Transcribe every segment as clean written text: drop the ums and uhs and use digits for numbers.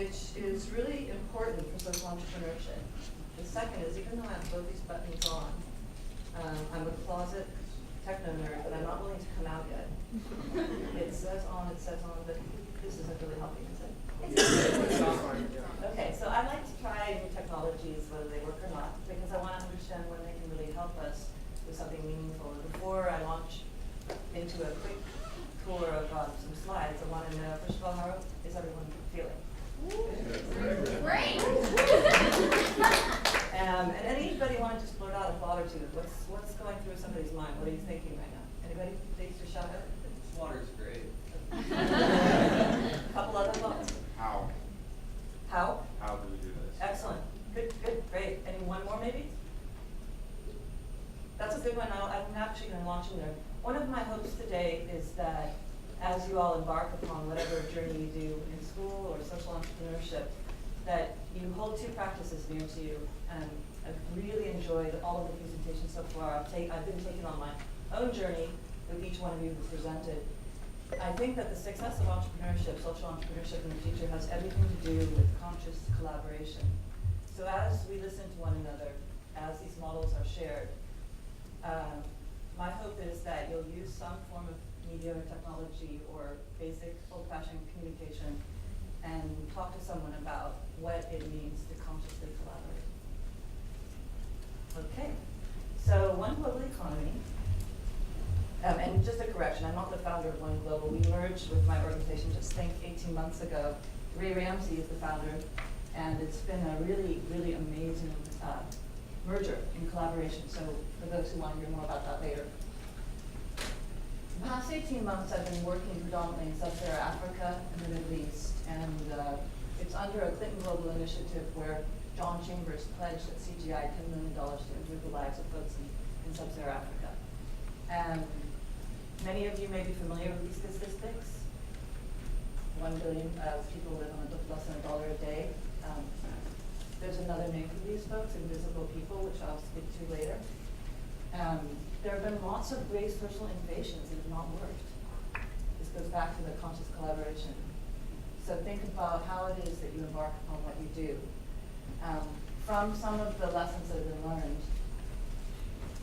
which is really important for social entrepreneurship. The second is, even though I have both these buttons on, I'm a closet techno nerd, but I'm not willing to come out yet. It says on, but this isn't really helping, is it? Okay, so I like to try new technologies, whether they work or not, because I want to understand when they can really help us with something meaningful. And before I launch into a quick tour of some slides, I want to know, first of all, how is everyone feeling? Great! And anybody want to just blurt out a thought or two? What's going through somebody's mind? What are you thinking right now? Anybody thinks to shout out? This water's great. A couple other thoughts. How? How? How do we do this? Excellent. Good, great. Any one more maybe? That's a good one. I'm actually going to launch in there. One of my hopes today is that as you all embark upon whatever journey you do in school or social entrepreneurship, that you hold two practices near to you. And I've really enjoyed all of the presentations so far. I've been taking on my own journey with each one of you who presented. I think that the success of entrepreneurship, social entrepreneurship in the future, has everything to do with conscious collaboration. So as we listen to one another, as these models are shared, my hope is that you'll use some form of media or technology or basic old-fashioned communication and talk to someone about what it means to consciously collaborate. Okay, so One Global Economy, and just a correction, I'm not the founder of One Global. We merged with my organization just 18 months ago. Ray Ramsey is the founder, and it's been a really, really amazing merger in collaboration. So for those who want to hear more about that later. The past 18 months I've been working predominantly in Sub-Saharan Africa and the Middle East, and it's under a Clinton Global Initiative where John Chambers pledged at CGI $10 million to improve the lives of folks in Sub-Saharan Africa. And many of you may be familiar with these statistics. 1 billion people live on less than $1 a day. There's another name for these folks, invisible people, which I'll speak to later. There have been lots of great social innovations that have not worked. This goes back to the conscious collaboration. So think about how it is that you embark upon what you do. From some of the lessons that have been learned,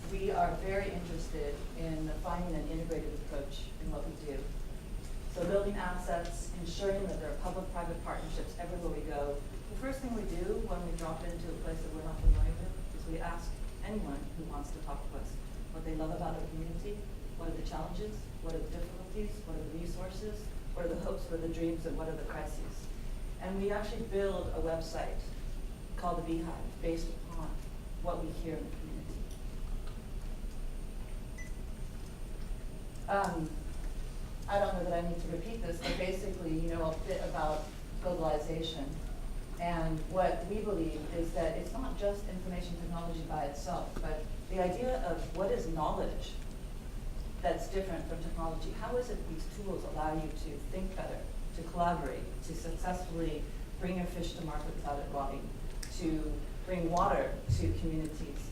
we are very interested in finding an integrated approach in what we do. So building assets, ensuring that there are public-private partnerships everywhere we go. The first thing we do when we drop into a place that we're not familiar with is we ask anyone who wants to talk to us what they love about our community, what are the challenges, what are the difficulties, what are the resources, what are the hopes, what are the dreams, and what are the crises. And we actually build a website called the Beehive based upon what we hear in the community. I don't know that I need to repeat this, but basically, you know a bit about globalization. And what we believe is that it's not just information technology by itself, but the idea of what is knowledge that's different from technology. How is it these tools allow you to think better, to collaborate, to successfully bring your fish to market without it rotting, to bring water to communities.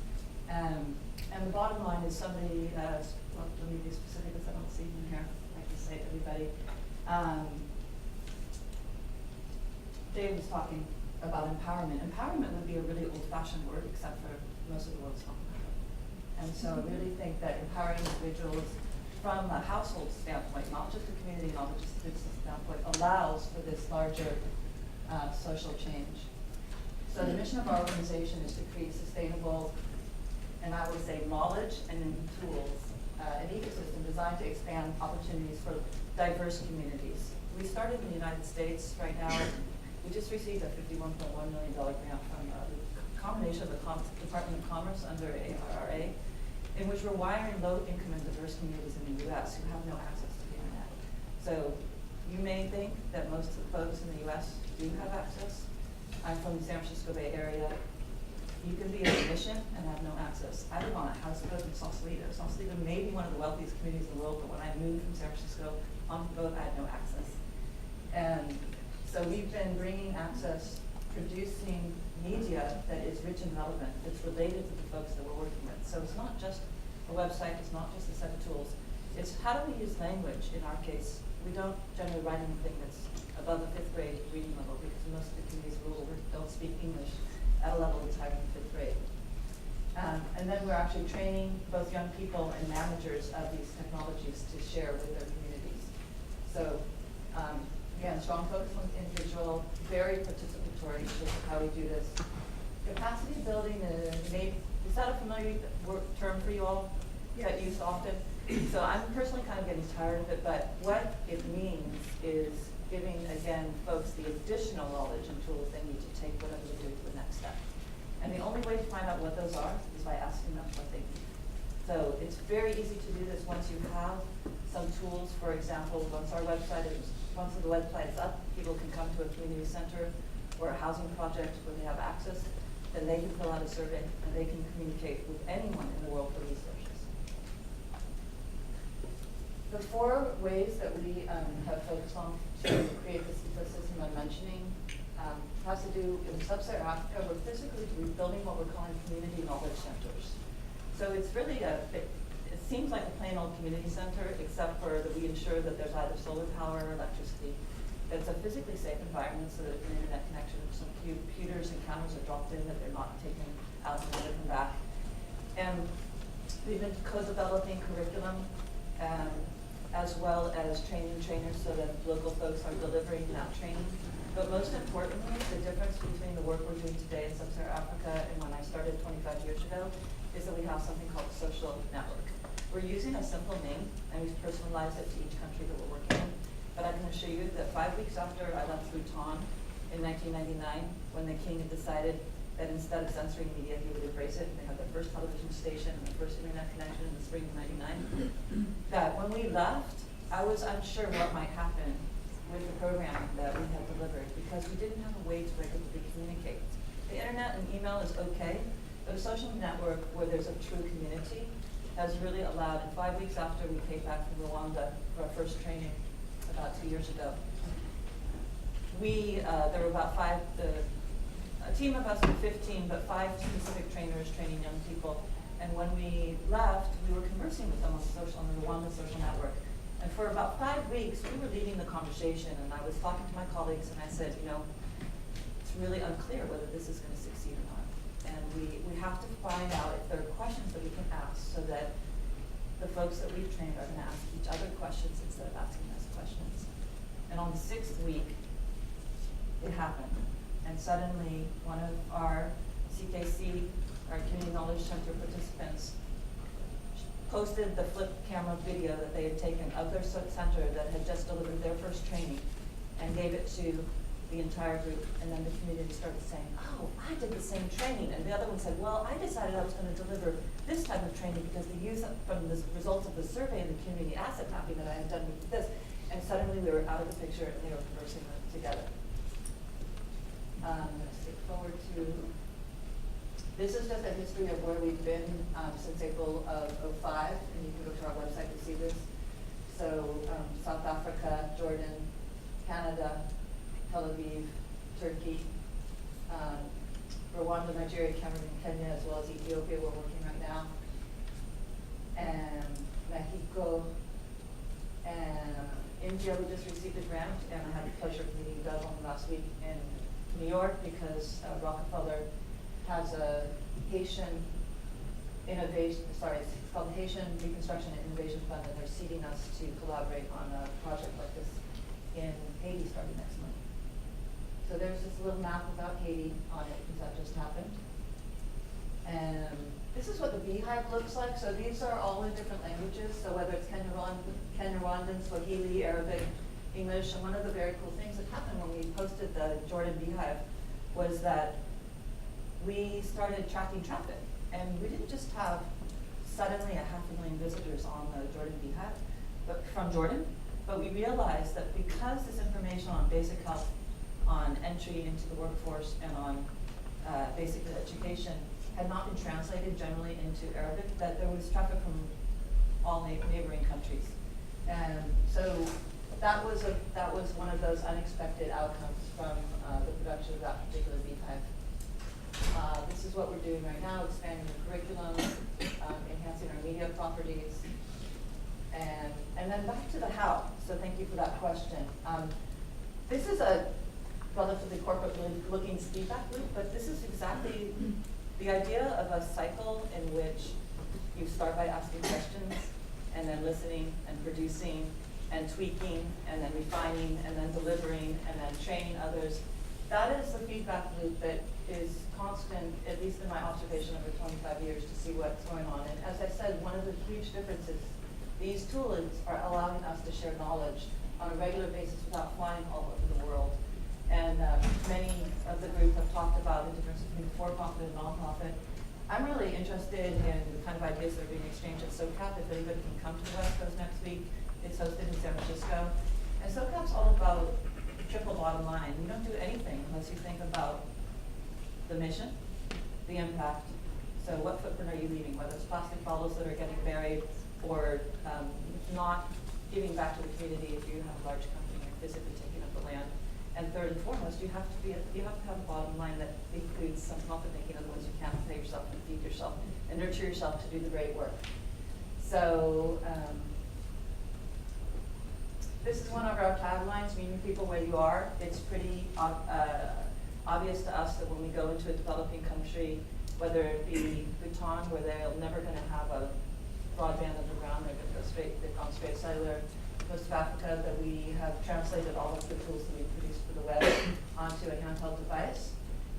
And the bottom line is somebody, well, let me be specific because I don't see him here. I can say to everybody. Dave was talking about empowerment. Empowerment would be a really old-fashioned word, except for most of the world's talking about it. And so I really think that empowering individuals from a household standpoint, not just a community, not just a business standpoint, allows for this larger social change. So the mission of our organization is to create sustainable, and I would say knowledge and tools, an ecosystem designed to expand opportunities for diverse communities. We started in the United States. Right now, we just received a $51.1 million grant from the combination of the Department of Commerce under ARRA, in which we're wiring low-income and diverse communities in the U.S. who have no access to the internet. So you may think that most of the folks in the U.S. do have access. I'm from the San Francisco Bay Area. You can be on a mission and have no access. I live on a houseboat in Sausalito. Sausalito may be one of the wealthiest communities in the world, but when I moved from San Francisco on the boat, I had no access. And so we've been bringing access, producing media that is rich and relevant, that's related to the folks that we're working with. So it's not just a website, it's not just a set of tools. It's how do we use language in our case. We don't generally write anything that's above the 5th grade reading level because most of the communities rural don't speak English at a level that's higher than 5th grade. And then we're actually training both young people and managers of these technologies to share with their communities. So again, strong focus on individual, very participatory in terms of how we do this. Capacity building is that a familiar term for you all? That used often? So I'm personally kind of getting tired of it, but what it means is giving, again, folks the additional knowledge and tools they need to take whatever they do to the next step. And the only way to find out what those are is by asking them what they need. So it's very easy to do this once you have some tools. For example, once the website is up, people can come to a community center or a housing project where they have access, then they can fill out a survey and they can communicate with anyone in the world for resources. The 4 ways that we have focused on to create this ecosystem I'm mentioning has to do in sub-Saharan Africa. We're physically rebuilding what we're calling community knowledge centers. So it's really it seems like a plain old community center, except for that we ensure that there's either solar power or electricity. It's a physically safe environment so that if an internet connection, some computers and cameras are dropped in, that they're not taken out and never come back. And we've been co-developing curriculum as well as training trainers so that local folks are delivering that training. But most importantly, the difference between the work we're doing today in sub-Saharan Africa and when I started 25 years ago is that we have something called a social network. We're using a simple name, and we've personalized it to each country that we're working in. But I can assure you that 5 weeks after I left Bhutan in 1999, when the king had decided that instead of censoring media, he would embrace it, and they had their first television station and their first internet connection in the spring of '99, that when we left, I was unsure what might happen with the programming that we had delivered because we didn't have a way to regularly communicate. The internet and email is okay, but a social network where there's a true community has really allowed, and 5 weeks after we came back from Rwanda for our first training about 2 years ago, there were about a team of us of 15, but 5 specific trainers training young people. And when we left, we were conversing with them on the Rwanda social network. And for about 5 weeks, we were leading the conversation, and I was talking to my colleagues, and I said, it's really unclear whether this is going to succeed or not. And we have to find out if there are questions that we can ask so that the folks that we've trained are going to ask each other questions instead of asking us questions. And on the 6th week, it happened. And suddenly, one of our CKC, our Community Knowledge Center participants, posted the flip camera video that they had taken of their center that had just delivered their first training and gave it to the entire group. And then the community started saying, oh, I did the same training. And the other one said, well, I decided I was going to deliver this type of training because the use from the results of the survey and the community asset mapping that I had done with this. And suddenly we were out of the picture and they were conversing together. I'm going to skip forward to, this is just a history of where we've been since April of '05, and you can go to our website to see this. So South Africa, Jordan, Canada, Tel Aviv, Turkey, Rwanda, Nigeria, Cameroon, Kenya, as well as Ethiopia, we're working right now, and Mexico, and India. We just received a grant, and I had the pleasure of meeting Doug last week in New York because Rockefeller has a Haitian innovation, it's called the Haitian Reconstruction and Innovation Fund, and they're seeding us to collaborate on a project like this in Haiti starting next month. So there's this little map without Haiti on it because that just happened. And this is what the beehive looks like. So these are all in different languages. So whether it's Kenya-Rwandan, Swahili, Arabic, English, and one of the very cool things that happened when we posted the Jordan beehive was that we started tracking traffic. And we didn't just have suddenly 500,000 visitors on the Jordan beehive from Jordan, but we realized that because this information on basic health, on entry into the workforce, and on basic education had not been translated generally into Arabic, that there was traffic from all neighboring countries. And so that was one of those unexpected outcomes from the production of that particular beehive. This is what we're doing right now, expanding the curriculum, enhancing our media properties, and then back to the how. So thank you for that question. This is a relatively corporate-looking feedback loop, but this is exactly the idea of a cycle in which you start by asking questions, and then listening, and producing, and tweaking, and then refining, and then delivering, and then training others. That is the feedback loop that is constant, at least in my observation over 25 years, to see what's going on. And as I said, one of the huge differences, these tools are allowing us to share knowledge on a regular basis without flying all over the world. And many of the group have talked about the difference between for-profit and non-profit. I'm really interested in the kind of ideas that are being exchanged at SOCAP. If anybody can come to the West Coast next week, it's hosted in San Francisco. And SOCAP's all about triple bottom line. You don't do anything unless you think about the mission, the impact. So what footprint are you leaving, whether it's plastic bottles that are getting buried or not giving back to the community if you have a large company or physically taking up the land. And third and foremost, you have to have a bottom line that includes some profit making, otherwise you can't pay yourself and feed yourself and nurture yourself to do the great work. So this is one of our taglines, meeting people where you are. It's pretty obvious to us that when we go into a developing country, whether it be Bhutan, where they're never going to have a broadband underground, they've gone straight cellular. Most of Africa, that we have translated all of the tools that we produce for the web onto a handheld device,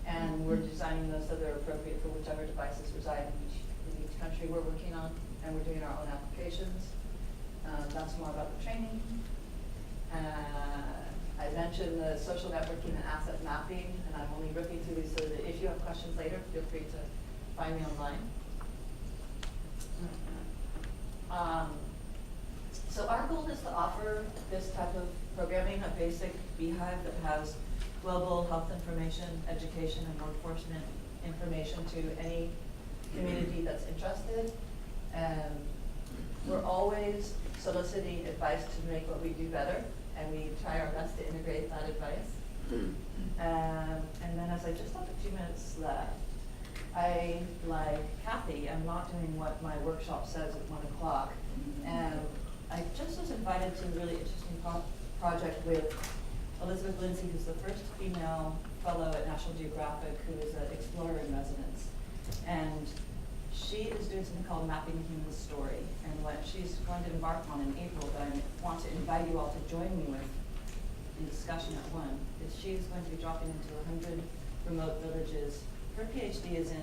and we're designing those so they're appropriate for whichever devices reside in each country we're working on, and we're doing our own applications. That's more about the training. I mentioned the social networking and asset mapping, and I'm only ripping through these so that if you have questions later, feel free to find me online. So our goal is to offer this type of programming, a basic beehive that has global health information, education, and workforce information to any community that's interested. We're always soliciting advice to make what we do better, and we try our best to integrate that advice. And then as I just have a few minutes left, I, like Kathy, am not doing what my workshop says at 1 o'clock. And I just was invited to a really interesting project with Elizabeth Lindsay, who's the first female fellow at National Geographic, who is an explorer in residence. And she is doing something called Mapping the Human Story. And what she's going to embark on in April, that I want to invite you all to join me with in discussion at 1, is she's going to be dropping into 100 remote villages. Her PhD is in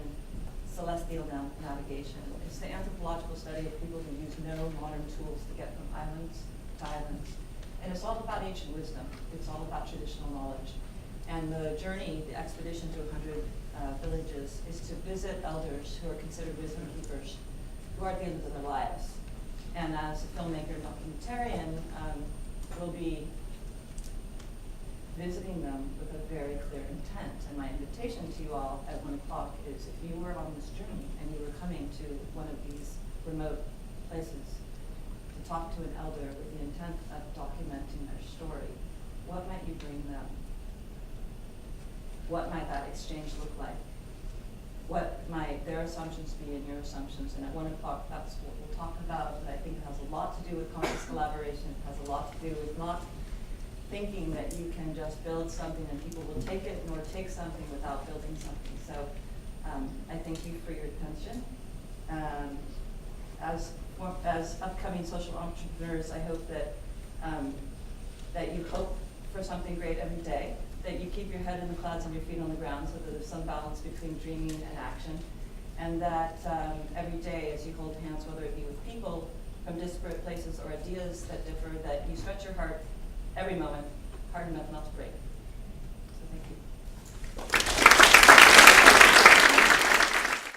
celestial navigation. It's the anthropological study of people who use no modern tools to get from islands to islands. And it's all about ancient wisdom. It's all about traditional knowledge. And the journey, the expedition to 100 villages, is to visit elders who are considered wisdom keepers, who are at the end of their lives. And as a filmmaker and documentarian, we'll be visiting them with a very clear intent. And my invitation to you all at 1 o'clock is, if you were on this journey and you were coming to one of these remote places to talk to an elder with the intent of documenting their story, what might you bring them? What might that exchange look like? What might their assumptions be and your assumptions? And at 1 o'clock, that's what we'll talk about. And I think it has a lot to do with conscious collaboration. It has a lot to do with not thinking that you can just build something and people will take it, nor take something without building something. So I thank you for your attention. As upcoming social entrepreneurs, I hope that that you hope for something great every day, that you keep your head in the clouds and your feet on the ground so that there's some balance between dreaming and action, and that every day as you hold hands, whether it be with people from disparate places or ideas that differ, that you stretch your heart every moment, hard enough not to break.